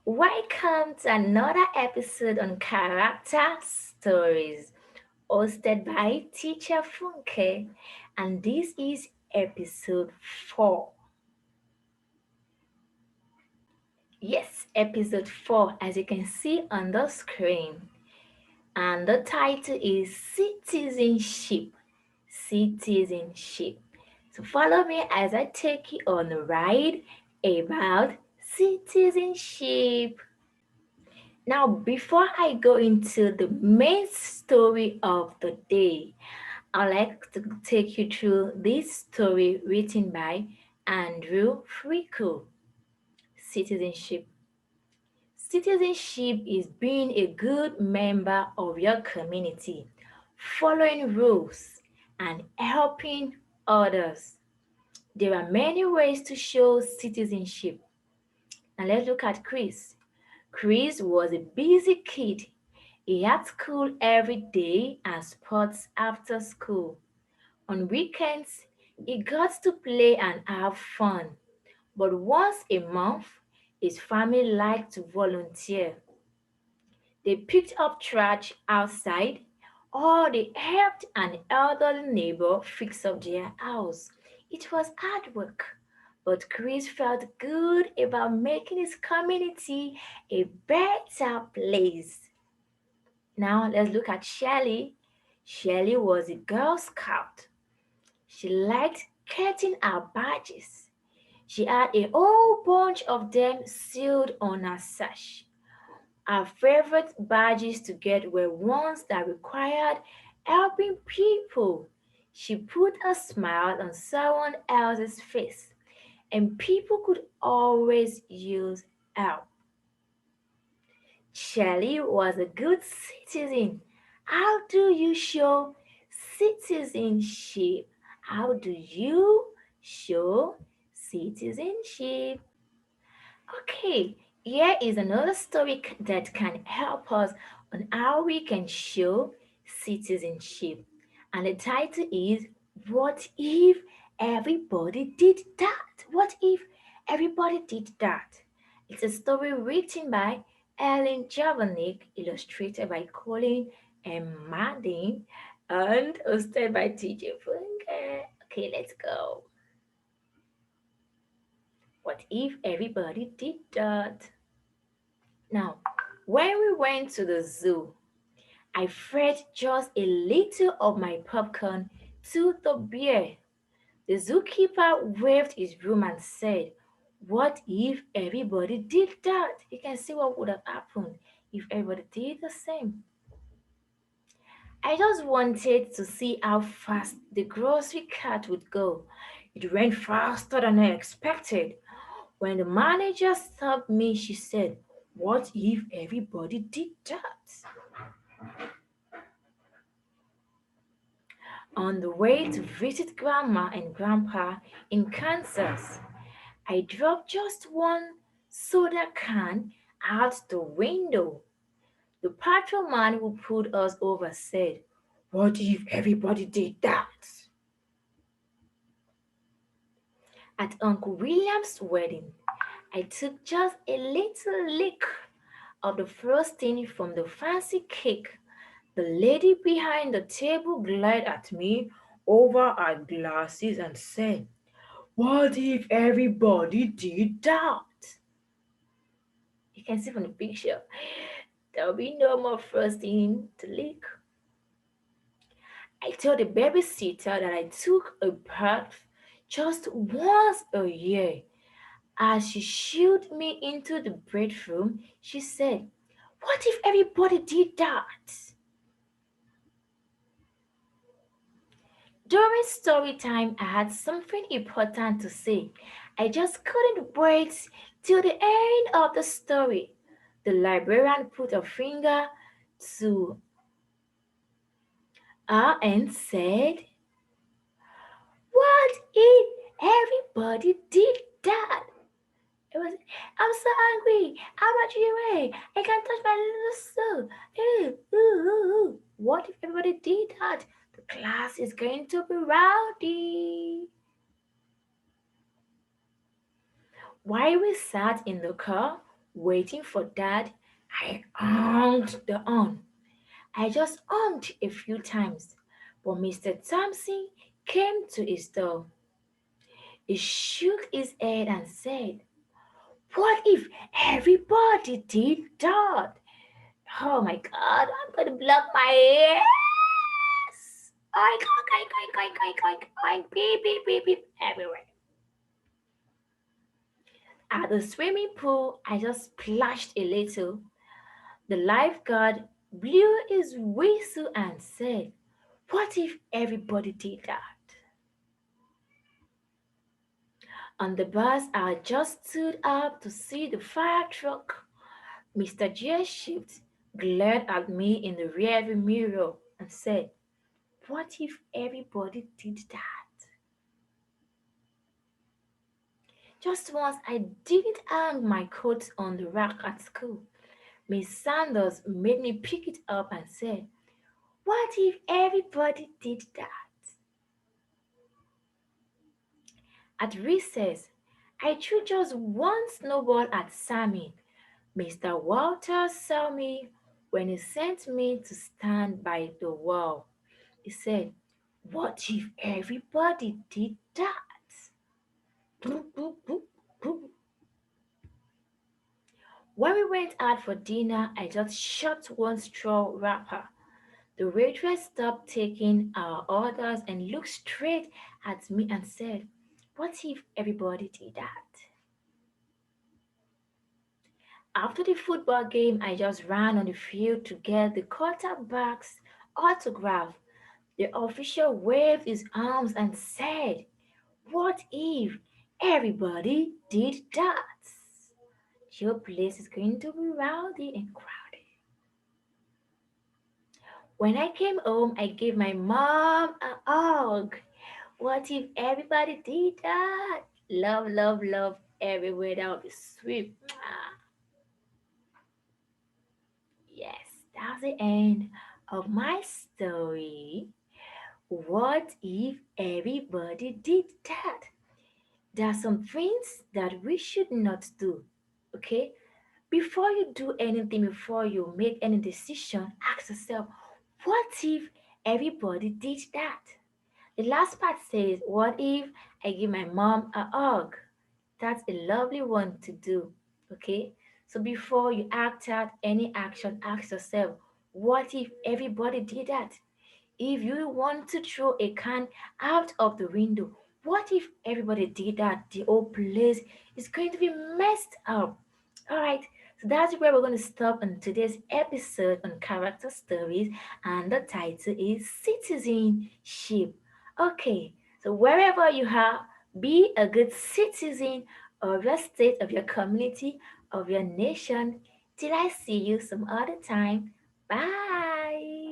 Welcome to another episode on Character Stories, hosted by Teacher Funke, and this is episode 4. Yes, episode 4, as you can see on the screen. And the title is Citizenship. Citizenship. So follow me as I take you on a ride about citizenship. Now, before I go into the main story of the day, I'd like to take you through this story written by Andrew Frico. Citizenship. Citizenship is being a good member of your community, following rules, and helping others. There are many ways to show citizenship. Now let's look at Chris. Chris was a busy kid. He had school every day and sports after school. On weekends, he got to play and have fun. But once a month, his family liked to volunteer. They picked up trash outside, or they helped an elderly neighbor fix up their house. It was hard work, but Chris felt good about making his community a better place. Now let's look at Shelley. Shelley was a Girl Scout. She liked getting our badges. She had a whole bunch of them sealed on her sash. Her favorite badges to get were ones that required helping people. She put a smile on someone else's face, and people could always use help. Shelley was a good citizen. How do you show citizenship? How do you show citizenship? Okay, here is another story that can help us on how we can show citizenship. And the title is What If Everybody Did That? What if everybody did that? It's a story written by Ellen Jovanik, illustrated by Colin and Madden, and hosted by TJ Funke. Okay, let's go. What if everybody did that? Now, when we went to the zoo, I fed just a little of my popcorn to the bear. The zookeeper waved his broom and said, What if everybody did that? You can see what would have happened if everybody did the same. I just wanted to see how fast the grocery cart would go. It ran faster than I expected. When the manager stopped me, she said, What if everybody did that? On the way to visit Grandma and Grandpa in Kansas, I dropped just one soda can out the window. The patrolman who pulled us over said, What if everybody did that? At Uncle William's wedding, I took just a little lick of the frosting from the fancy cake. The lady behind the table glared at me over her glasses and said, What if everybody did that? You can see from the picture, there'll be no more frosting to lick. I told the babysitter that I took a bath just once a year. As she shooed me into the bedroom, she said, What if everybody did that? During story time, I had something important to say. I just couldn't wait till the end of the story. The librarian put a finger to her and said, What if everybody did that? It was, I'm so angry. How much do you weigh? I can't touch my little soul. Ooh. What if everybody did that? The class is going to be rowdy. While we sat in the car, Waiting for Dad, I honked the horn. I just honked a few times, but Mr. Thompson came to his door. He shook his head and said, "What if everybody did that? Oh my God, I'm gonna block my ears! Oink, oink, oink, oink, oink, oink, oink, beep, beep, beep, beep, everywhere." At the swimming pool, I just splashed a little. The lifeguard blew his whistle and said, "What if everybody did that?" On the bus, I just stood up to see the fire truck. Mr. Shift glared at me in the rearview mirror and said, "What if everybody did that?" Just once, I didn't hang my coat on the rack at school. Miss Sanders made me pick it up and said, "What if everybody did that?" At recess, I threw just one snowball at Sammy. Mr. Walters saw me when he sent me to stand by the wall. He said, "What if everybody did that?" Boop, boop, boop, boop. When we went out for dinner, I just shot one straw wrapper. The waitress stopped taking our orders and looked straight at me and said, "What if everybody did that?" After the football game, I just ran on the field to get the quarterback's autograph. The official waved his arms and said, "What if everybody did that?" Your place is going to be rowdy and crowded. When I came home, I gave my mom a hug. What if everybody did that? Love, love, love everywhere. That would be sweet. Yes, that's the end of my story. What if everybody did that? There are some things that we should not do. Okay? Before you do anything, before you make any decision, ask yourself, what if everybody did that? The last part says, what if I give my mom a hug? That's a lovely one to do. Okay? So before you act out any action, ask yourself, what if everybody did that? If you want to throw a can out of the window, what if everybody did that? The whole place is going to be messed up. All right, so that's where we're going to stop on today's episode on character stories, and the title is Citizenship. Okay, so wherever you are, be a good citizen of your state, of your community, of your nation. Till I see you some other time. Bye.